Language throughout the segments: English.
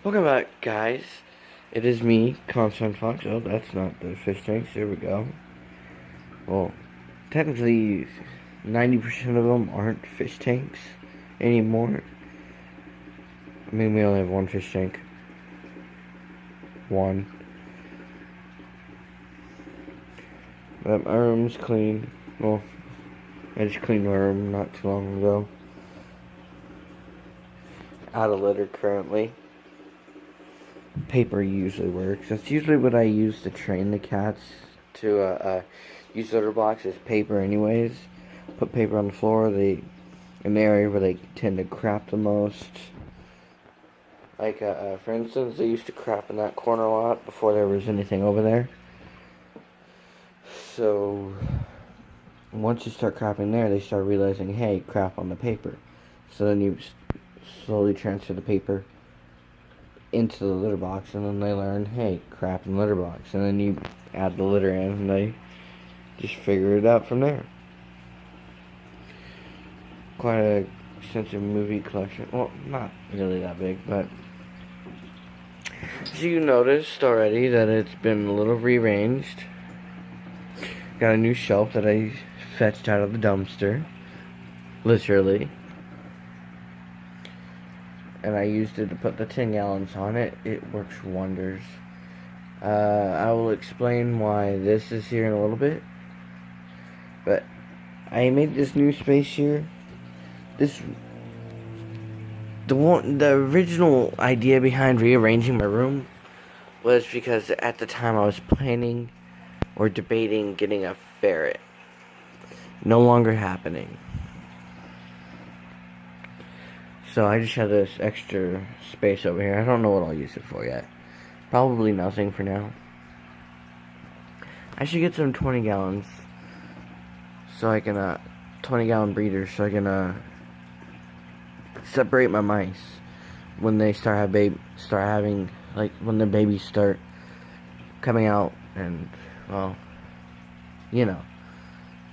Welcome back, guys. It is me, Constant Fox. Oh, that's not the fish tanks. There we go. Well, technically, 90% of them aren't fish tanks anymore. I mean, we only have one fish tank. One. But my room's clean. Well, I just cleaned my room not too long ago. Out of litter currently. Paper usually works. That's usually what I use to train the cats to use litter box as paper anyways. Put paper on the floor, in the area where they tend to crap the most. Like, for instance, they used to crap in that corner a lot before there was anything over there. So, once you start crapping there, they start realizing, hey, crap on the paper. So then you slowly transfer the paper into the litter box, and then they learn, hey, crap in the litter box, and then you add the litter in, and they just figure it out from there. Quite a extensive movie collection. Well, not really that big, but as you noticed already that it's been a little rearranged. Got a new shelf that I fetched out of the dumpster, literally. And I used it to put the 10 gallons on it. It works wonders. I will explain why this is here in a little bit. But I made this new space here. The original idea behind rearranging my room was because at the time I was planning or debating getting a ferret. No longer happening. So I just have this extra space over here. I don't know what I'll use it for yet. Probably nothing for now. I should get some 20 gallons. So I can, 20 gallon breeders. So I can, separate my mice. When they when the babies start coming out. And, well, you know.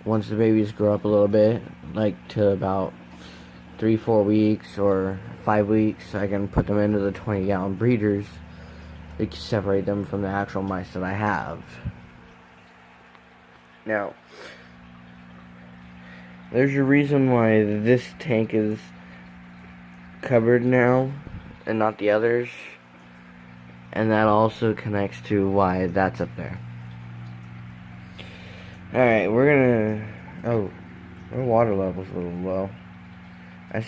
Once the babies grow up a little bit. Like to about 3-4 weeks or 5 weeks, I can put them into the 20 gallon breeders to separate them from the actual mice that I have. Now, there's a reason why this tank is covered now and not the others, and that also connects to why that's up there. Alright, we're gonna... Oh, our water level's a little low.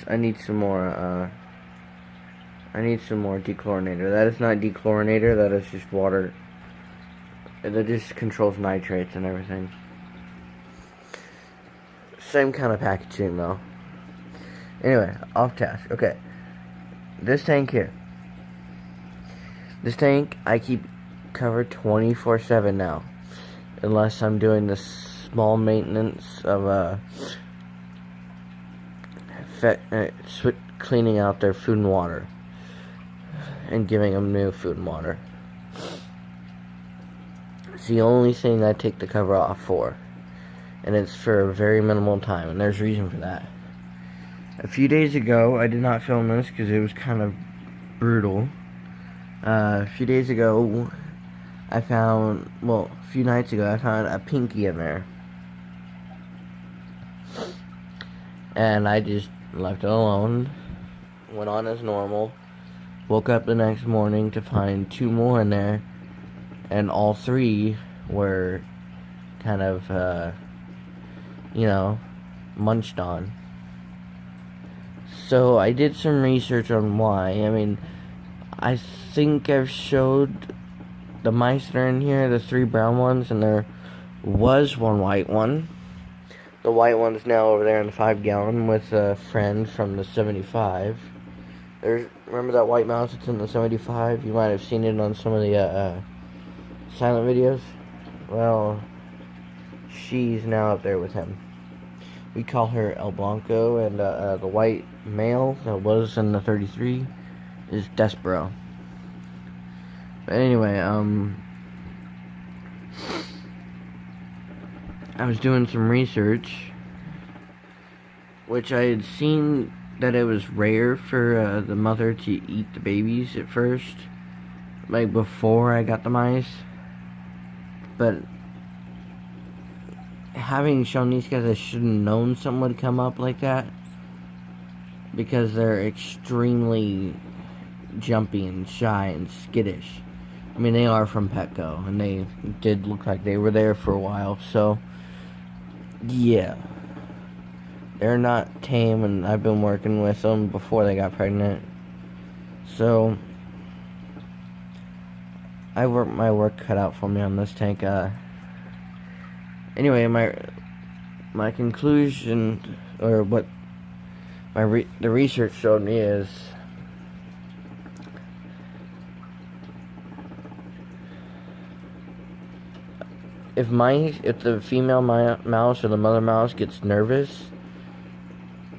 I need some more, dechlorinator. That is not dechlorinator, that is just water. That just controls nitrates and everything. Same kind of packaging, though. Anyway, off task. Okay. This tank here. This tank, I keep covered 24/7 now. Unless I'm doing the small maintenance of, cleaning out their food and water and giving them new food and water. It's the only thing I take the cover off for, and it's for a very minimal time, and there's a reason for that. A few days ago, I did not film this because it was kind of brutal. A few days ago, a few nights ago, I found a pinky in there. And I just left it alone, went on as normal, woke up the next morning to find 2 more in there, and all 3 were kind of, munched on. So I did some research on why. I mean, I think I've showed the mice that are in here, the 3 brown ones, and there was 1 white one. The white one's now over there in the 5 gallon with a friend from the 75. Remember that white mouse that's in the 75? You might have seen it on some of the silent videos. Well, she's now up there with him. We call her El Blanco, and the white male that was in the 33 is Despero. But anyway, I was doing some research, which I had seen that it was rare for the mother to eat the babies at first, like before I got the mice. But having shown these guys, I should have known something would come up like that, because they're extremely jumpy and shy and skittish. I mean, they are from Petco, and they did look like they were there for a while, so yeah. They're not tame, and I've been working with them before they got pregnant. So, I worked my work cut out for me on this tank. Anyway, my conclusion, or what the research showed me, is if the female mouse or the mother mouse gets nervous,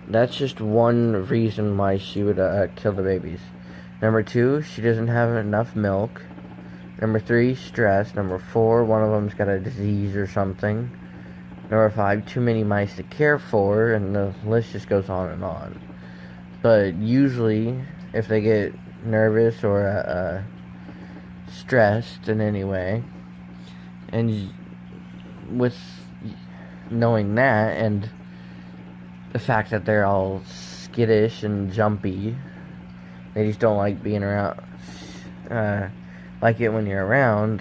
that's just one reason why she would kill the babies. Number 2, she doesn't have enough milk. Number 3, stress. Number 4, one of them's got a disease or something. Number 5, too many mice to care for, and the list just goes on and on. But usually, if they get nervous or stressed in any way, and with knowing that, and the fact that they're all skittish and jumpy, they just don't like being around, like it when you're around,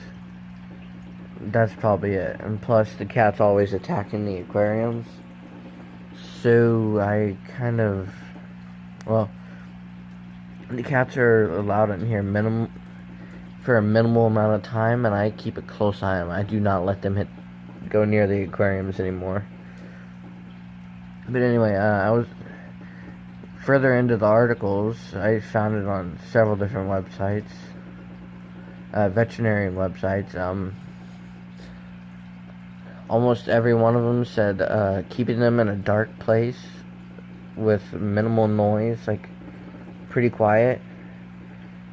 that's probably it. And plus, the cat's always attacking the aquariums, so I kind of, well, the cats are allowed in here for a minimal amount of time, and I keep a close eye on them. I do not let them go near the aquariums anymore. But anyway, I was further into the articles. I found it on several different websites, veterinarian websites. Almost every one of them said keeping them in a dark place with minimal noise, like pretty quiet,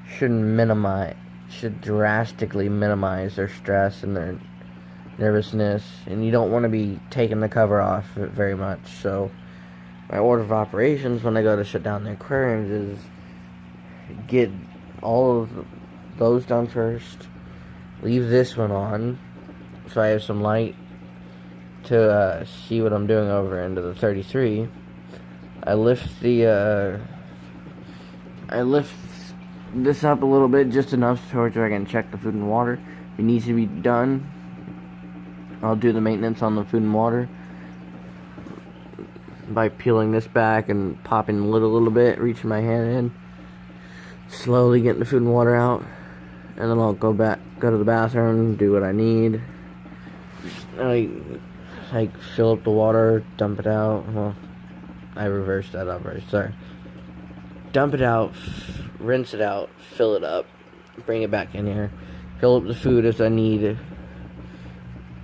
should drastically minimize their stress and their nervousness, and you don't want to be taking the cover off very much. So my order of operations when I go to shut down the aquariums is get all of those done first, leave this one on so I have some light to see what I'm doing over into the 33. I lift this up a little bit, just enough so I can check the food and water. If it needs to be done, I'll do the maintenance on the food and water by peeling this back and popping the lid a little bit, reaching my hand in, slowly getting the food and water out, and then I'll go to the bathroom, do what I need. I fill up the water, dump it out. Well, I reversed that up, right? Sorry. Dump it out, rinse it out, fill it up, bring it back in here, fill up the food as I need,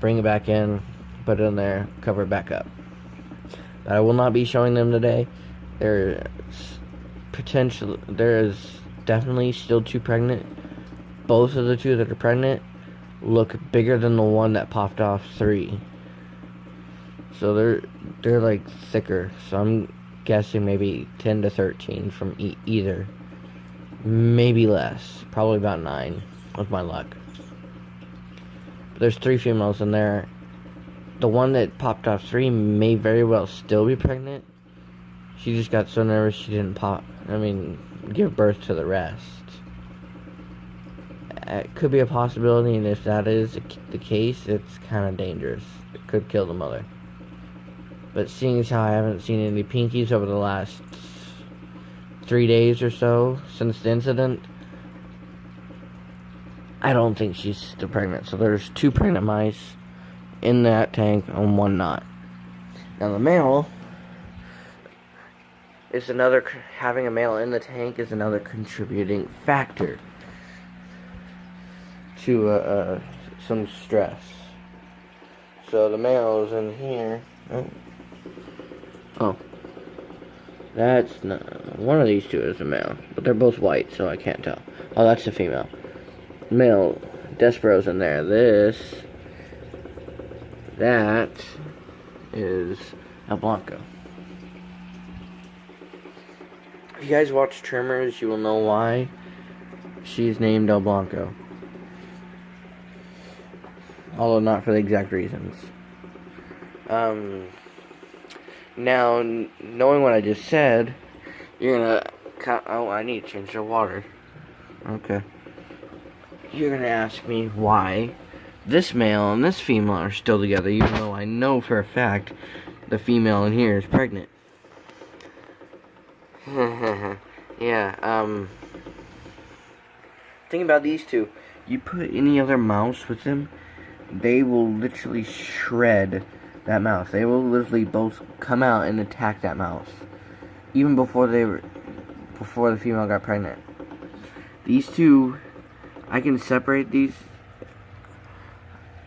bring it back in, put it in there, cover it back up. But I will not be showing them today. There is definitely still 2 pregnant. Both of the 2 that are pregnant look bigger than the one that popped off 3. So they're like thicker. So I'm guessing maybe 10 to 13 from either. Maybe less. Probably about 9 with my luck. But there's 3 females in there. The one that popped off 3 may very well still be pregnant. She just got so nervous she didn't give birth to the rest. It could be a possibility, and if that is the case, it's kind of dangerous. It could kill the mother. But seeing as how I haven't seen any pinkies over the last 3 days or so since the incident, I don't think she's still pregnant. So there's 2 pregnant mice in that tank and 1 not. Now the male is having a male in the tank is another contributing factor to some stress. So the male is in here. Oh, that's not one of these 2 is a male, but they're both white, so I can't tell. Oh, that's the female. Male Despero's in there. That is El Blanco. If you guys watch Tremors, you will know why she's named El Blanco. Although not for the exact reasons. Now, knowing what I just said, you're gonna... Oh, I need to change the water. Okay. You're gonna ask me why this male and this female are still together, even though I know for a fact the female in here is pregnant. Yeah, think about these two. You put any other mouse with them, they will literally shred that mouse. They will literally both come out and attack that mouse. Even before the female got pregnant. These two, I can separate these.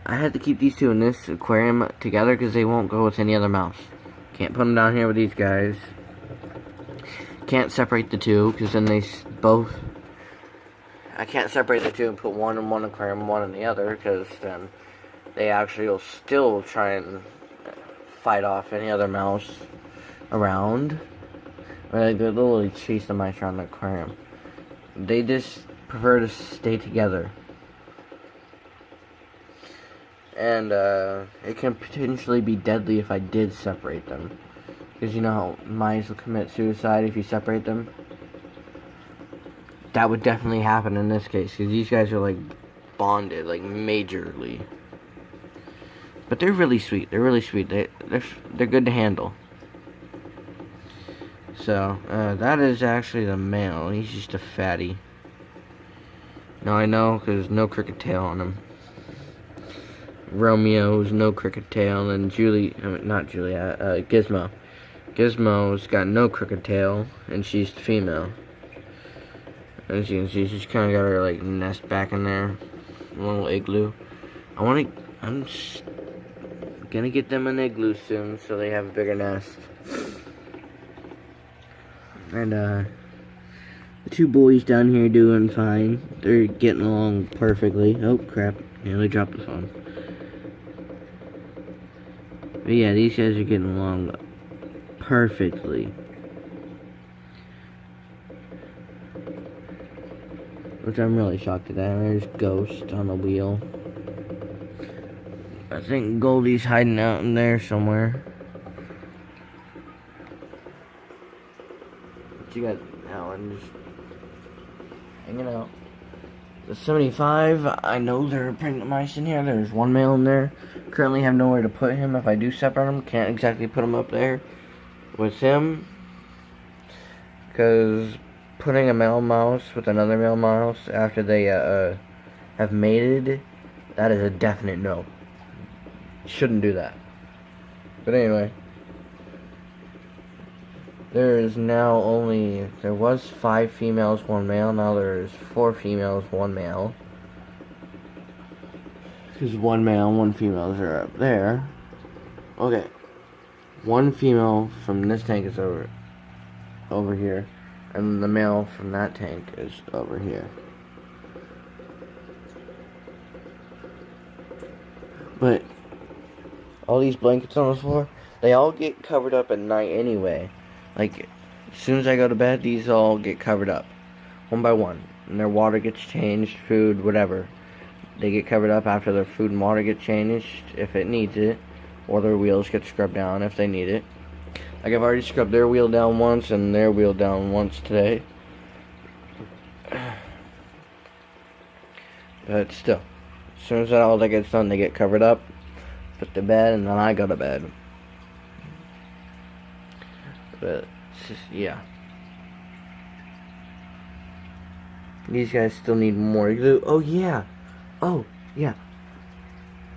I had to keep these two in this aquarium together because they won't go with any other mouse. Can't put them down here with these guys. Can't separate the two because then they both... I can't separate the two and put one in one aquarium and one in the other because then they actually will still try and fight off any other mouse around. Or they literally chase the mice around the aquarium. They just prefer to stay together. And it can potentially be deadly if I did separate them. Because you know how mice will commit suicide if you separate them? That would definitely happen in this case. Because these guys are like bonded, like majorly. But they're really sweet. They're really sweet. They're good to handle. So, that is actually the male. He's just a fatty. Now I know, because no crooked tail on him. Romeo's no crooked tail, and Gizmo. Gizmo's got no crooked tail, and she's the female. As you can see, she's kind of got her, like, nest back in there. A little igloo. I'm gonna get them an igloo soon, so they have a bigger nest. And, the two boys down here doing fine. They're getting along perfectly. Oh, crap. Nearly dropped the phone. But yeah, these guys are getting along perfectly. Which I'm really shocked at that. There's Ghost on the wheel. I think Goldie's hiding out in there somewhere. But you got Alan just hanging out. The 75, I know there are pregnant mice in here. There's one male in there. Currently have nowhere to put him if I do separate him. Can't exactly put him up there with him. Because putting a male mouse with another male mouse after they have mated, that is a definite no. Shouldn't do that. But anyway. There was 5 females, 1 male. Now there's 4 females, 1 male. Because 1 male and 1 females are up there. Okay. 1 female from this tank is over here. And the male from that tank is over here. But all these blankets on the floor, they all get covered up at night anyway. Like, as soon as I go to bed, these all get covered up. One by one. And their water gets changed, food, whatever. They get covered up after their food and water get changed, if it needs it. Or their wheels get scrubbed down if they need it. Like, I've already scrubbed their wheel down once and their wheel down once today. But still. As soon as all that gets done, they get covered up, put to bed, and then I go to bed. But, yeah. These guys still need more glue. Oh, yeah. Oh, yeah.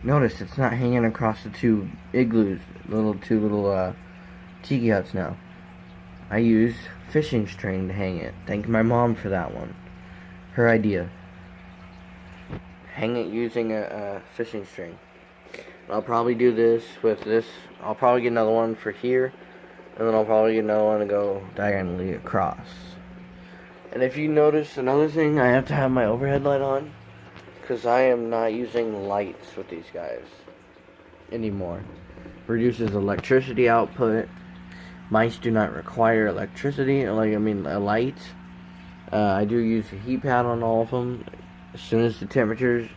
Notice it's not hanging across the 2 igloos. Two little tiki huts now. I use fishing string to hang it. Thank my mom for that one. Her idea. Hang it using a fishing string. I'll probably do this with this. I'll probably get another one for here. And then I'll probably get another one to go diagonally across. And if you notice another thing, I have to have my overhead light on. Because I am not using lights with these guys anymore. Reduces electricity output. Mice do not require electricity, a light. I do use a heat pad on all of them. As soon as the temperatures,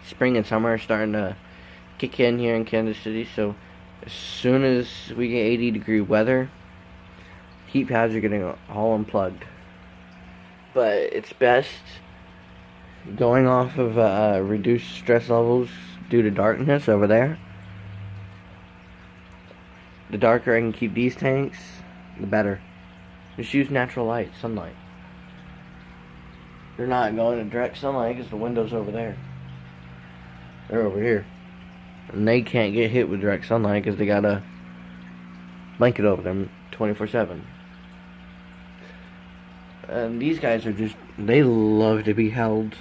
spring and summer are starting to kick in here in Kansas City, so as soon as we get 80-degree weather, heat pads are getting all unplugged. But it's best going off of reduced stress levels due to darkness over there. The darker I can keep these tanks, the better. Just use natural light, sunlight. They're not going in direct sunlight because the window's over there. They're over here. And they can't get hit with direct sunlight because they got a blanket over them 24/7. And these guys are they love to be held.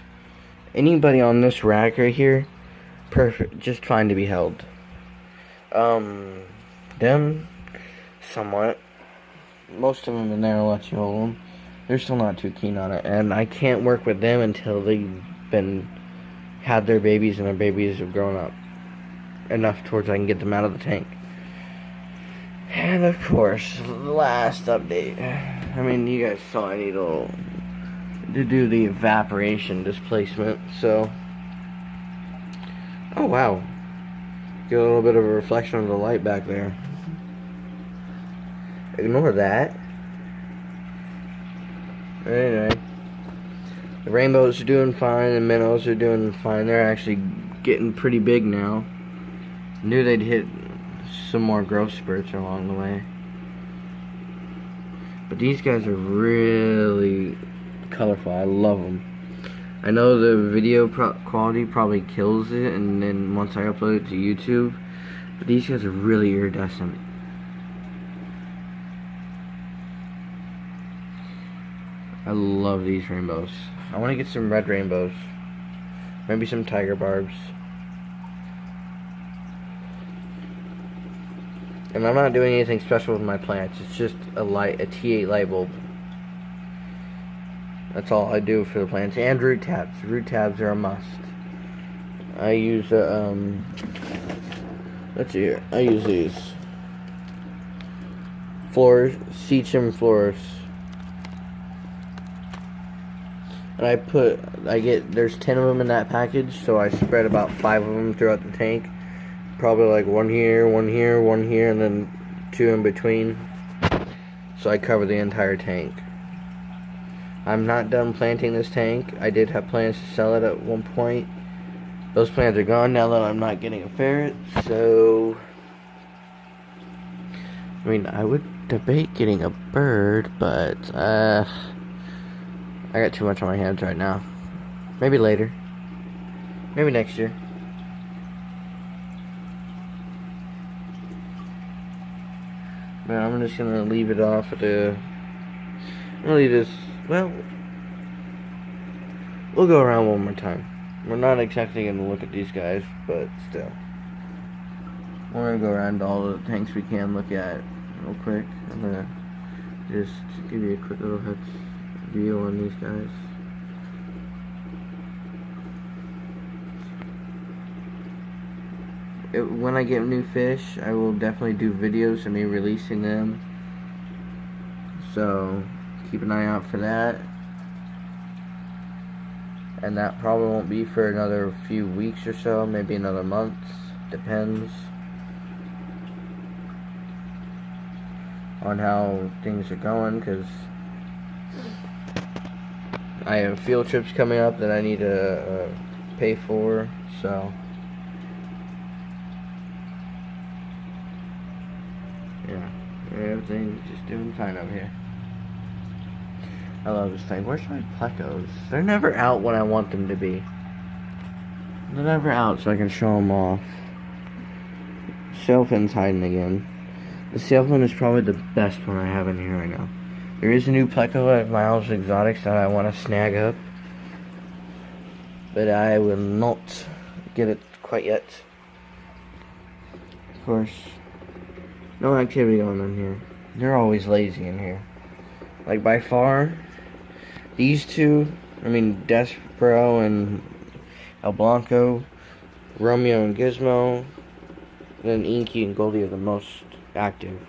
Anybody on this rack right here, perfect, just fine to be held. Them, somewhat. Most of them in there will let you hold them. They're still not too keen on it, and I can't work with them until they've had their babies and their babies have grown up enough towards I can get them out of the tank. And of course, the last update. You guys saw I need to do the evaporation displacement, so. Oh wow. Get a little bit of a reflection of the light back there. Ignore that. Anyway. The rainbows are doing fine, the minnows are doing fine. They're actually getting pretty big now. Knew they'd hit some more growth spurts along the way. But these guys are really colorful. I love them. I know the video quality probably kills it, and then once I upload it to YouTube, but these guys are really iridescent. I love these rainbows. I want to get some red rainbows. Maybe some tiger barbs. And I'm not doing anything special with my plants. It's just a T8 light bulb. That's all I do for the plants. And root tabs. Root tabs are a must. I use let's see here. I use these. Seachum Floris. And there's 10 of them in that package, so I spread about 5 of them throughout the tank. Probably like one here, one here, one here, and then 2 in between. So I cover the entire tank. I'm not done planting this tank. I did have plans to sell it at one point. Those plans are gone now that I'm not getting a ferret, so. I would debate getting a bird, but I got too much on my hands right now. Maybe later. Maybe next year. But I'm just gonna leave it off at I'm gonna leave this. Well, we'll go around one more time. We're not exactly gonna look at these guys, but still. We're gonna go around all the tanks we can look at real quick. I'm gonna just give you a quick little head view on these guys. When I get new fish, I will definitely do videos of me releasing them. So keep an eye out for that. And that probably won't be for another few weeks or so, maybe another month. Depends on how things are going, because I have field trips coming up that I need to pay for, so yeah, everything's just doing fine over here. I love this thing. Where's my plecos? They're never out when I want them to be. They're never out so I can show them off. Sailfin's hiding again. The sailfin is probably the best one I have in here right now. There is a new pleco at Miles Exotics that I want to snag up, but I will not get it quite yet. Of course, no activity going on here. They're always lazy in here. Like, by far, these two, Despero and El Blanco, Romeo and Gizmo, then Inky and Goldie are the most active.